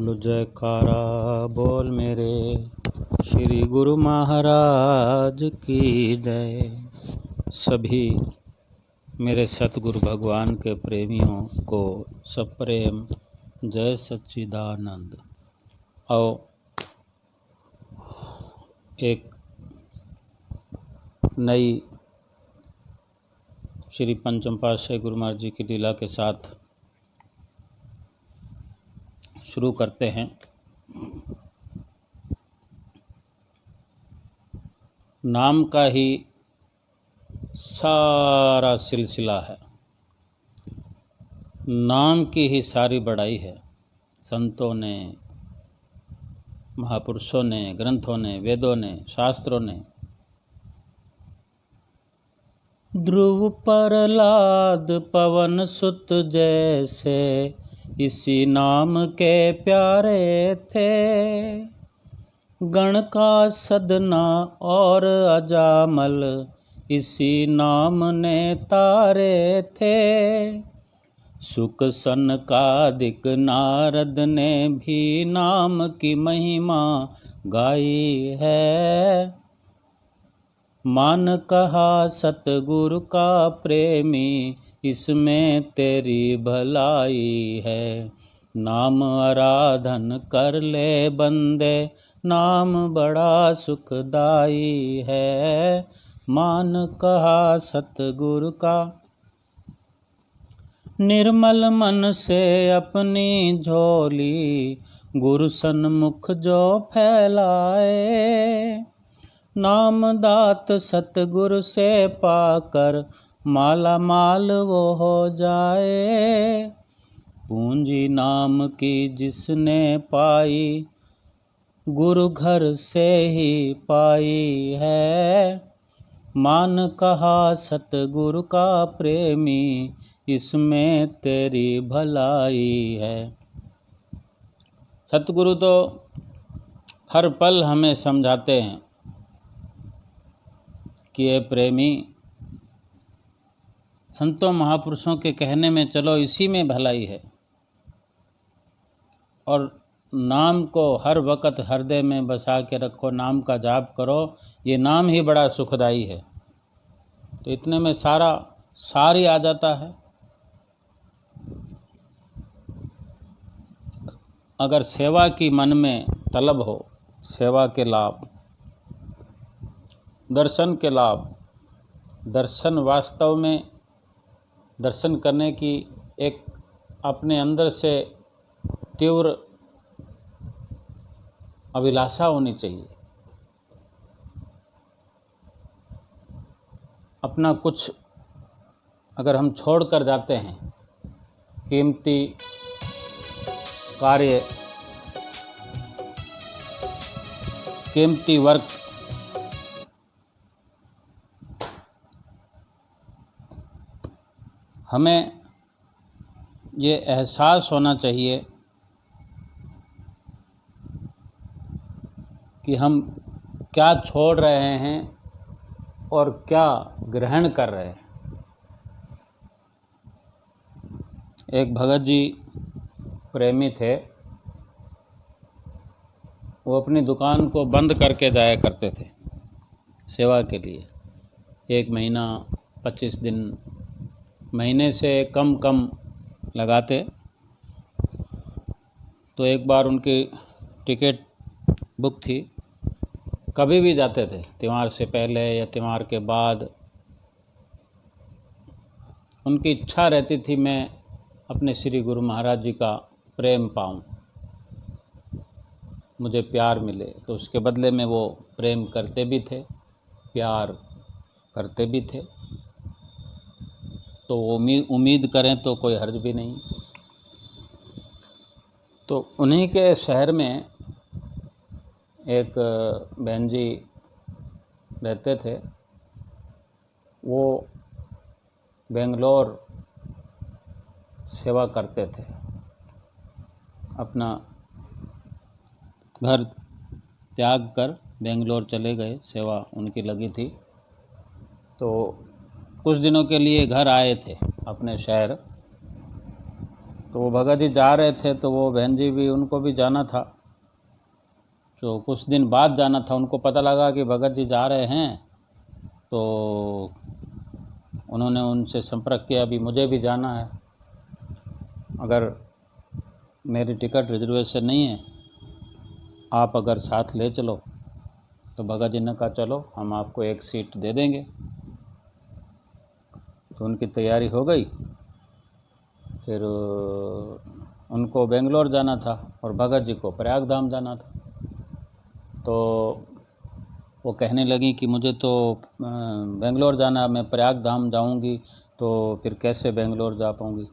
बोल जयकारा बोल मेरे श्री गुरु महाराज की जय। सभी मेरे सतगुरु भगवान के प्रेमियों को सप्रेम जय सच्चिदानंद। आओ एक नई श्री पंचम पातशाही गुरु महाराज जी की लीला के साथ शुरू करते हैं। नाम का ही सारा सिलसिला है, नाम की ही सारी बड़ाई है। संतों ने, महापुरुषों ने, ग्रंथों ने, वेदों ने, शास्त्रों ने ध्रुव प्रहलाद पवन सुत जैसे इसी नाम के प्यारे थे। गण का सदना और अजामल इसी नाम ने तारे थे। सुख सनकादिक नारद ने भी नाम की महिमा गाई है। मान कहा सतगुरु का प्रेमी इसमें तेरी भलाई है। नाम आराधन कर ले बंदे नाम बड़ा सुखदाई है। मान कहा सतगुरु का निर्मल मन से अपनी झोली गुरु सन्मुख जो फैलाए। नाम दात सतगुरु से पाकर माला माल वो हो जाए। पूंजी नाम की जिसने पाई गुरु घर से ही पाई है। मान कहा सतगुरु का प्रेमी इसमें तेरी भलाई है। सतगुरु तो हर पल हमें समझाते हैं कि ये प्रेमी संतों महापुरुषों के कहने में चलो, इसी में भलाई है। और नाम को हर वक्त हृदय में बसा के रखो, नाम का जाप करो, ये नाम ही बड़ा सुखदाई है। तो इतने में सारी आ जाता है। अगर सेवा की मन में तलब हो, सेवा के लाभ, दर्शन के लाभ, दर्शन वास्तव में दर्शन करने की एक अपने अंदर से तीव्र अभिलाषा होनी चाहिए। अपना कुछ अगर हम छोड़ कर जाते हैं, कीमती कार्य, कीमती वर्क, हमें ये एहसास होना चाहिए कि हम क्या छोड़ रहे हैं और क्या ग्रहण कर रहे हैं। एक भगत जी प्रेमी थे, वो अपनी दुकान को बंद करके जाया करते थे सेवा के लिए। 1 महीना, 25 दिन, महीने से कम लगाते। तो एक बार उनकी टिकट बुक थी, कभी भी जाते थे, त्योहार से पहले या त्योहार के बाद। उनकी इच्छा रहती थी मैं अपने श्री गुरु महाराज जी का प्रेम पाऊं, मुझे प्यार मिले। तो उसके बदले में वो प्रेम करते भी थे, प्यार करते भी थे। तो उम्मीद करें तो कोई हर्ज भी नहीं। तो उन्हीं के शहर में एक बहन जी रहते थे। वो बेंगलोर सेवा करते थे, अपना घर त्याग कर बेंगलोर चले गए, सेवा उनकी लगी थी। तो कुछ दिनों के लिए घर आए थे अपने शहर। तो वो भगत जी जा रहे थे, तो वो बहन जी भी, उनको भी जाना था, तो कुछ दिन बाद जाना था। उनको पता लगा कि भगत जी जा रहे हैं, तो उन्होंने उनसे संपर्क किया, अभी मुझे भी जाना है, अगर मेरी टिकट रिजर्वेशन नहीं है, आप अगर साथ ले चलो। तो भगत जी ने कहा चलो, हम आपको एक सीट दे देंगे। तो उनकी तैयारी हो गई। फिर उनको बेंगलोर जाना था और भगत जी को प्रयाग धाम जाना था। तो वो कहने लगी कि मुझे तो बेंगलोर जाना, मैं प्रयाग धाम जाऊंगी तो फिर कैसे बेंगलोर जा पाऊंगी।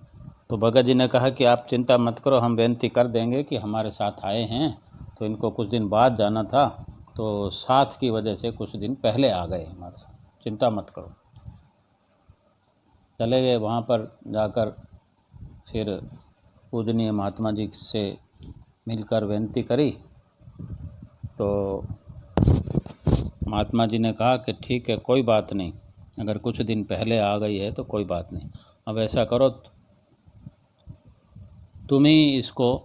तो भगत जी ने कहा कि आप चिंता मत करो, हम बेनती कर देंगे कि हमारे साथ आए हैं, तो इनको कुछ दिन बाद जाना था, तो साथ की वजह से कुछ दिन पहले आ गए हमारे साथ, चिंता मत करो। चले गए। वहाँ पर जाकर फिर पूजनीय महात्मा जी से मिलकर विनती करी, तो महात्मा जी ने कहा कि ठीक है, कोई बात नहीं, अगर कुछ दिन पहले आ गई है तो कोई बात नहीं, अब ऐसा करो, तुम ही इसको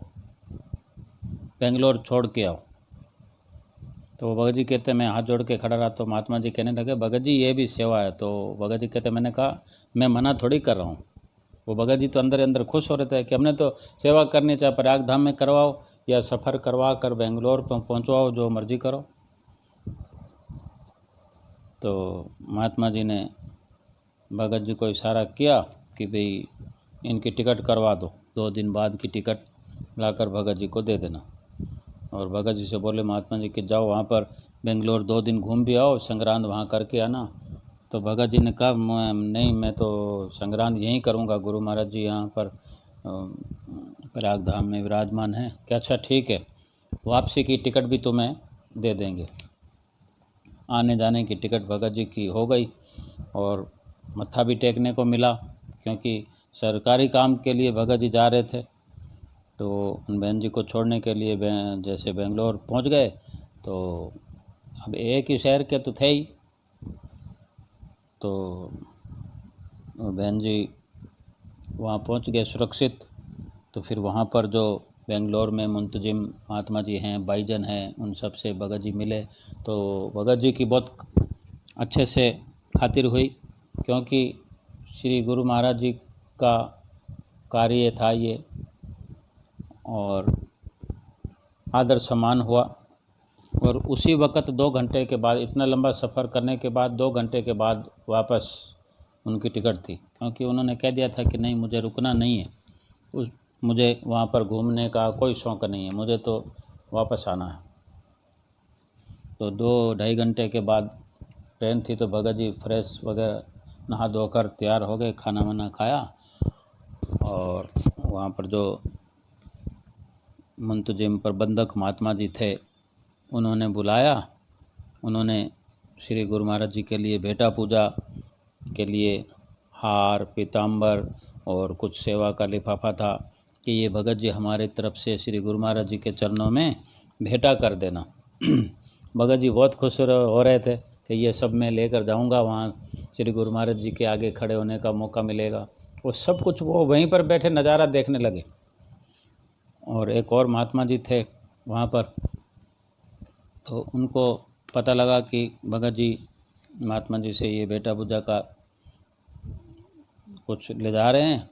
बेंगलोर छोड़ के आओ। तो भगत जी कहते, मैं हाथ जोड़ के खड़ा रहा। तो महात्मा जी कहने लगे, भगत जी ये भी सेवा है। तो भगत जी कहते, मैंने कहा मैं मना थोड़ी कर रहा हूँ। वो भगत जी तो अंदर अंदर खुश हो रहे थे कि हमने तो सेवा करनी, चाहे प्रयाग धाम में करवाओ या सफ़र करवा कर बेंगलोर पहुँचवाओ, जो मर्जी करो। तो महात्मा जी ने भगत जी को इशारा किया कि भाई इनकी टिकट करवा दो, 2 दिन बाद की टिकट लाकर भगत जी को दे देना। और भगत जी से बोले महात्मा जी कि जाओ वहाँ पर बेंगलोर 2 दिन घूम भी आओ, संग्रांद वहाँ करके आना। तो भगत जी ने कहा नहीं, मैं तो संग्रांद यहीं करूँगा, गुरु महाराज जी यहाँ पर प्रयाग धाम में विराजमान हैं। क्या अच्छा ठीक है, वापसी की टिकट भी तुम्हें दे देंगे। आने जाने की टिकट भगत जी की हो गई और मत्था भी टेकने को मिला, क्योंकि सरकारी काम के लिए भगत जी जा रहे थे। तो उन बहन जी को छोड़ने के लिए जैसे बेंगलोर पहुंच गए, तो अब एक ही शहर के तो थे ही, तो बहन जी वहाँ पहुंच गए सुरक्षित। तो फिर वहाँ पर जो बेंगलोर में मुंतजिम महात्मा जी हैं, भाईजन हैं, उन सब से भगत जी मिले। तो भगत जी की बहुत अच्छे से खातिर हुई, क्योंकि श्री गुरु महाराज जी का कार्य था ये, और आदर सम्मान हुआ। और उसी वक्त 2 घंटे के बाद, इतना लंबा सफ़र करने के बाद 2 घंटे के बाद वापस उनकी टिकट थी, क्योंकि उन्होंने कह दिया था कि नहीं, मुझे रुकना नहीं है, मुझे वहाँ पर घूमने का कोई शौक़ नहीं है, मुझे तो वापस आना है। तो 2-2.5 घंटे के बाद ट्रेन थी। तो भगत जी फ्रेश वगैरह नहा धोकर तैयार हो गए, खाना वाना खाया, और वहाँ पर जो मुंतजिम प्रबंधक महात्मा जी थे उन्होंने बुलाया। उन्होंने श्री गुरु महाराज जी के लिए भेटा पूजा के लिए हार, पीताम्बर और कुछ सेवा का लिफाफा था कि ये भगत जी हमारे तरफ से श्री गुरु महाराज जी के चरणों में भेंटा कर देना। भगत जी बहुत खुश हो रहे थे कि ये सब मैं लेकर जाऊंगा, वहाँ श्री गुरु महाराज जी के आगे खड़े होने का मौका मिलेगा। वो सब कुछ वो वहीं पर बैठे नज़ारा देखने लगे। और एक और महात्मा जी थे वहाँ पर, तो उनको पता लगा कि भगत जी महात्मा जी से ये भेंटा पूजा का कुछ ले जा रहे हैं।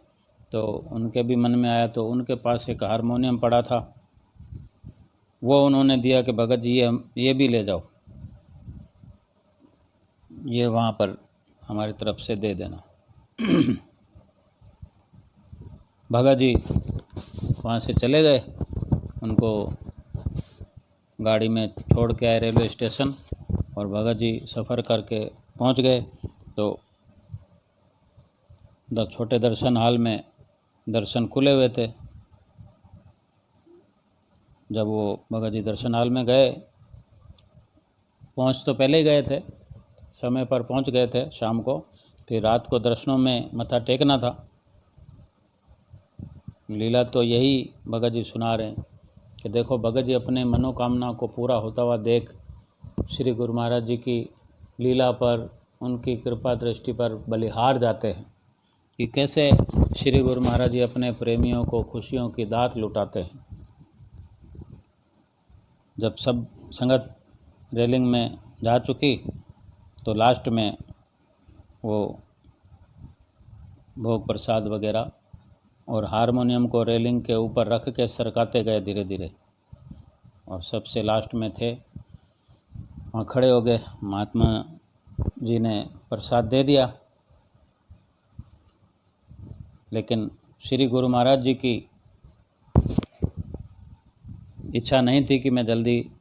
तो उनके भी मन में आया, तो उनके पास एक हारमोनियम पड़ा था, वो उन्होंने दिया कि भगत जी ये भी ले जाओ, ये वहाँ पर हमारी तरफ से दे देना। भगत जी वहाँ से चले गए, उनको गाड़ी में छोड़ के आए रेलवे स्टेशन, और भगत जी सफ़र करके पहुँच गए। तो छोटे दर्शन हॉल में दर्शन खुले हुए थे। जब वो भगत जी दर्शन हॉल में गए, पहुँच तो पहले ही गए थे, समय पर पहुँच गए थे शाम को, फिर रात को दर्शनों में मत्था टेकना था। लीला तो यही भगत जी सुना रहे हैं कि देखो, भगत जी अपने मनोकामना को पूरा होता हुआ देख श्री गुरु महाराज जी की लीला पर, उनकी कृपा दृष्टि पर बलिहार जाते हैं कि कैसे श्री गुरु महाराज जी अपने प्रेमियों को खुशियों की दात लुटाते हैं। जब सब संगत रेलिंग में जा चुकी तो लास्ट में वो भोग प्रसाद वगैरह और हारमोनियम को रेलिंग के ऊपर रख के सरकाते गए धीरे धीरे, और सबसे लास्ट में थे, वहाँ खड़े हो गए। महात्मा जी ने प्रसाद दे दिया, लेकिन श्री गुरु महाराज जी की इच्छा नहीं थी कि मैं जल्दी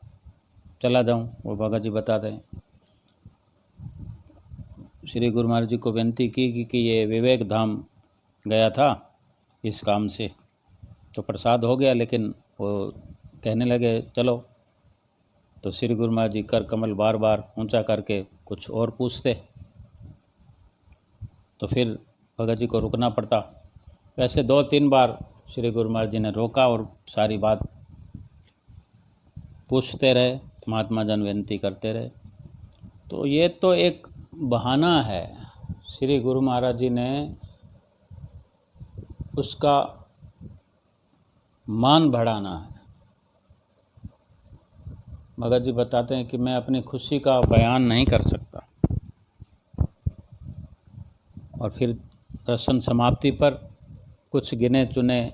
चला जाऊं। वो भगत जी बता दें, श्री गुरु महाराज जी को विनती की कि ये विवेक धाम गया था इस काम से, तो प्रसाद हो गया, लेकिन वो कहने लगे चलो। तो श्री गुरु महाराज जी कर कमल बार बार ऊंचा करके कुछ और पूछते, तो फिर भगत जी को रुकना पड़ता। वैसे 2-3 बार श्री गुरु महाराज जी ने रोका और सारी बात पूछते रहे, महात्मा जन विनती करते रहे। तो ये तो एक बहाना है, श्री गुरु महाराज जी ने उसका मान बढ़ाना है। भगत जी बताते हैं कि मैं अपनी खुशी का बयान नहीं कर सकता। और फिर दर्शन समाप्ति पर कुछ गिने चुने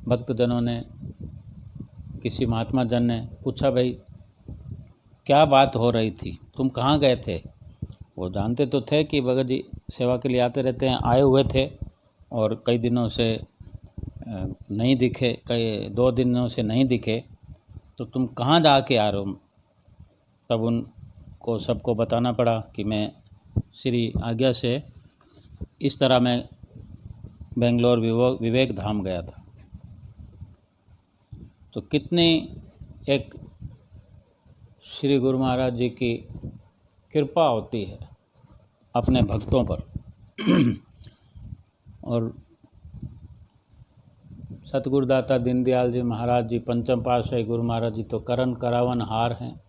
भक्तजनों ने, किसी महात्मा जन ने पूछा, भाई क्या बात हो रही थी, तुम कहाँ गए थे? वो जानते तो थे कि भगत जी सेवा के लिए आते रहते हैं, आए हुए थे और कई दिनों से नहीं दिखे, कई 2 दिनों से नहीं दिखे, तो तुम कहाँ जाके आ रहे हो? तब उनको सबको बताना पड़ा कि मैं श्री आज्ञा से इस तरह मैं बेंगलोर विवेक धाम गया था। तो कितनी एक श्री गुरु महाराज जी की कृपा होती है अपने भक्तों पर। और सतगुरुदाता दीनदयाल जी महाराज जी, पंचम पातशाही गुरु महाराज जी तो करण करावन हार हैं,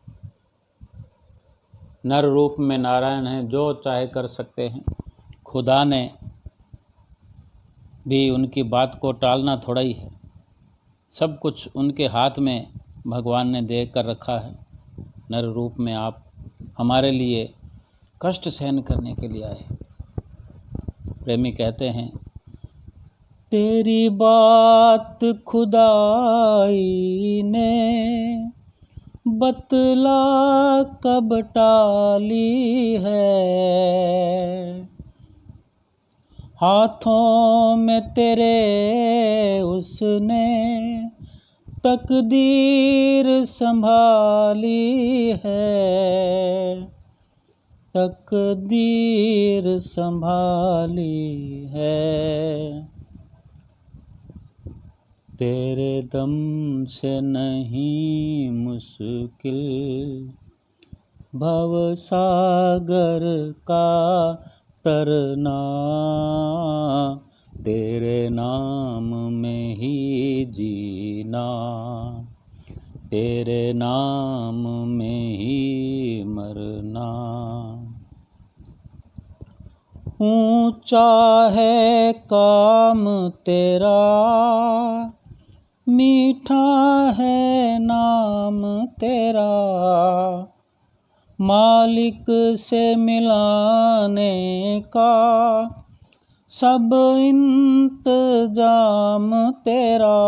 नर रूप में नारायण हैं, जो चाहे कर सकते हैं। खुदा ने भी उनकी बात को टालना थोड़ा ही है, सब कुछ उनके हाथ में भगवान ने दे कर रखा है। नर रूप में आप हमारे लिए कष्ट सहन करने के लिए आए। प्रेमी कहते हैं, तेरी बात खुदाई ने बतला कब टाली है, हाथों में तेरे उसने तकदीर संभाली है, तकदीर संभाली है। तेरे दम से नहीं मुश्किल भव सागर का तरना, तेरे नाम में ही जीना, तेरे नाम में ही मरना। ऊंचा है काम तेरा, मीठा है नाम तेरा, मालिक से मिलाने का सब इंतजाम तेरा।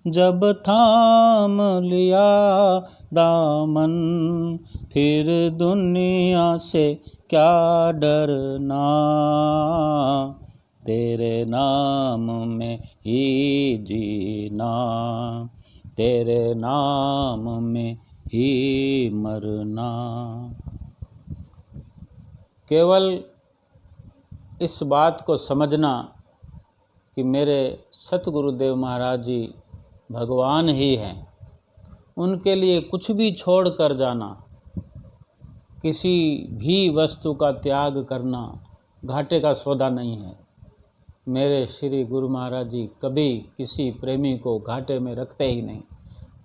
जब थाम लिया दामन, फिर दुनिया से क्या डरना, तेरे नाम में ही जीना, तेरे नाम में ही मरना। केवल इस बात को समझना कि मेरे सतगुरुदेव महाराज जी भगवान ही हैं, उनके लिए कुछ भी छोड़ कर जाना, किसी भी वस्तु का त्याग करना घाटे का सौदा नहीं है। मेरे श्री गुरु महाराज जी कभी किसी प्रेमी को घाटे में रखते ही नहीं,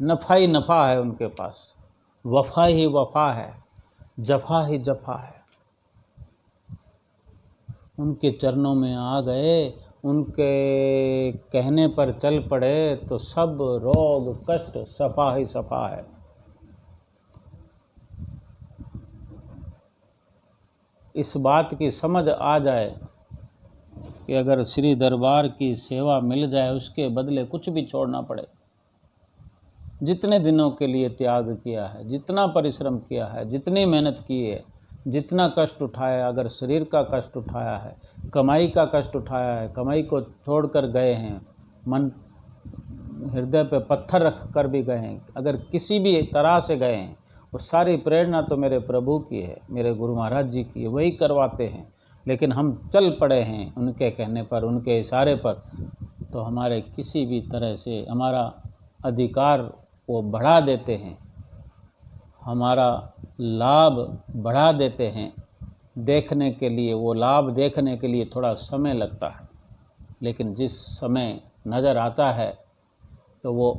नफ़ा ही नफ़ा है उनके पास, वफ़ा ही वफ़ा है, जफ़ा ही जफ़ा है। उनके चरणों में आ गए, उनके कहने पर चल पड़े तो सब रोग कष्ट सफा ही सफा है। इस बात की समझ आ जाए कि अगर श्री दरबार की सेवा मिल जाए, उसके बदले कुछ भी छोड़ना पड़े। जितने दिनों के लिए त्याग किया है, जितना परिश्रम किया है, जितनी मेहनत की है, जितना कष्ट उठाया, अगर शरीर का कष्ट उठाया है, कमाई का कष्ट उठाया है, कमाई को छोड़कर गए हैं, मन हृदय पे पत्थर रख कर भी गए हैं, अगर किसी भी तरह से गए हैं, वो सारी प्रेरणा तो मेरे प्रभु की है, मेरे गुरु महाराज जी की है, वही करवाते हैं। लेकिन हम चल पड़े हैं उनके कहने पर, उनके इशारे पर, तो हमारे किसी भी तरह से हमारा अधिकार वो बढ़ा देते हैं, हमारा लाभ बढ़ा देते हैं। देखने के लिए, वो लाभ देखने के लिए थोड़ा समय लगता है, लेकिन जिस समय नज़र आता है तो वो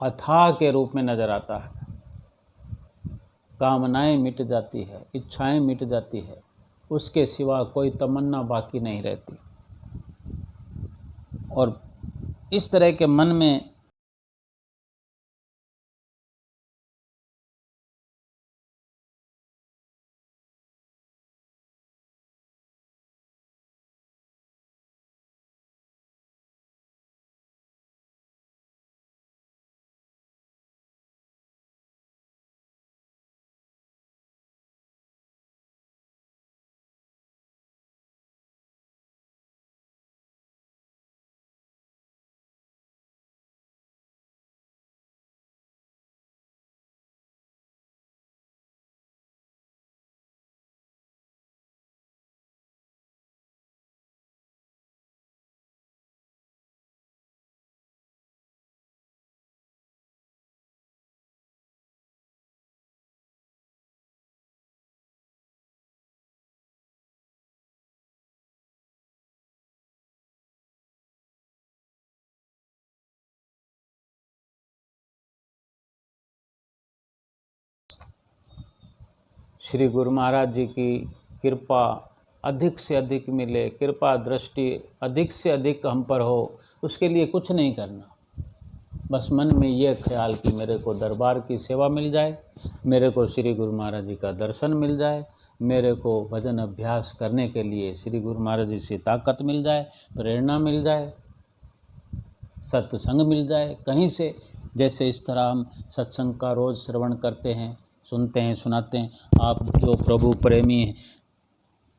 अथाह के रूप में नज़र आता है। कामनाएं मिट जाती है, इच्छाएं मिट जाती है, उसके सिवा कोई तमन्ना बाकी नहीं रहती। और इस तरह के मन में श्री गुरु महाराज जी की कृपा अधिक से अधिक मिले, कृपा दृष्टि अधिक से अधिक हम पर हो, उसके लिए कुछ नहीं करना। बस मन में ये ख्याल कि मेरे को दरबार की सेवा मिल जाए, मेरे को श्री गुरु महाराज जी का दर्शन मिल जाए, मेरे को भजन अभ्यास करने के लिए श्री गुरु महाराज जी से ताकत मिल जाए, प्रेरणा मिल जाए, सत्संग मिल जाए कहीं से। जैसे इस तरह हम सत्संग का रोज़ श्रवण करते हैं, सुनते हैं, सुनाते हैं। आप जो प्रभु प्रेमी हैं,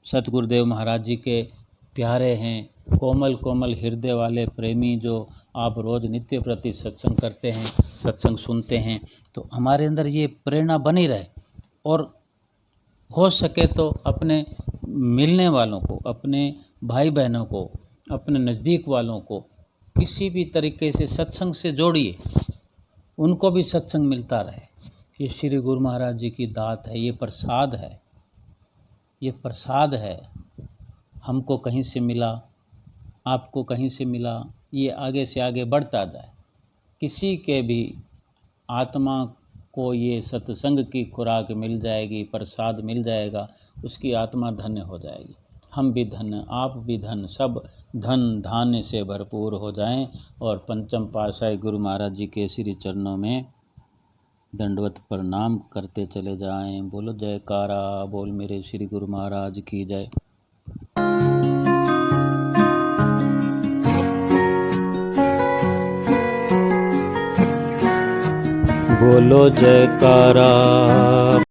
सतगुरुदेव महाराज जी के प्यारे हैं, कोमल कोमल हृदय वाले प्रेमी, जो आप रोज़ नित्य प्रति सत्संग करते हैं, सत्संग सुनते हैं, तो हमारे अंदर ये प्रेरणा बनी रहे। और हो सके तो अपने मिलने वालों को, अपने भाई बहनों को, अपने नज़दीक वालों को किसी भी तरीके से सत्संग से जोड़िए, उनको भी सत्संग मिलता रहे। ये श्री गुरु महाराज जी की दात है, ये प्रसाद है, ये प्रसाद है। हमको कहीं से मिला, आपको कहीं से मिला, ये आगे से आगे बढ़ता जाए। किसी के भी आत्मा को ये सत्संग की खुराक मिल जाएगी, प्रसाद मिल जाएगा, उसकी आत्मा धन्य हो जाएगी। हम भी धन्य, आप भी धन्य, सब धन धान्य से भरपूर हो जाएं और पंचम पातशाही गुरु महाराज जी के श्री चरणों में दंडवत प्रणाम करते चले जाएं। बोलो जयकारा, बोल मेरे श्री गुरु महाराज की जय। बोलो जयकारा।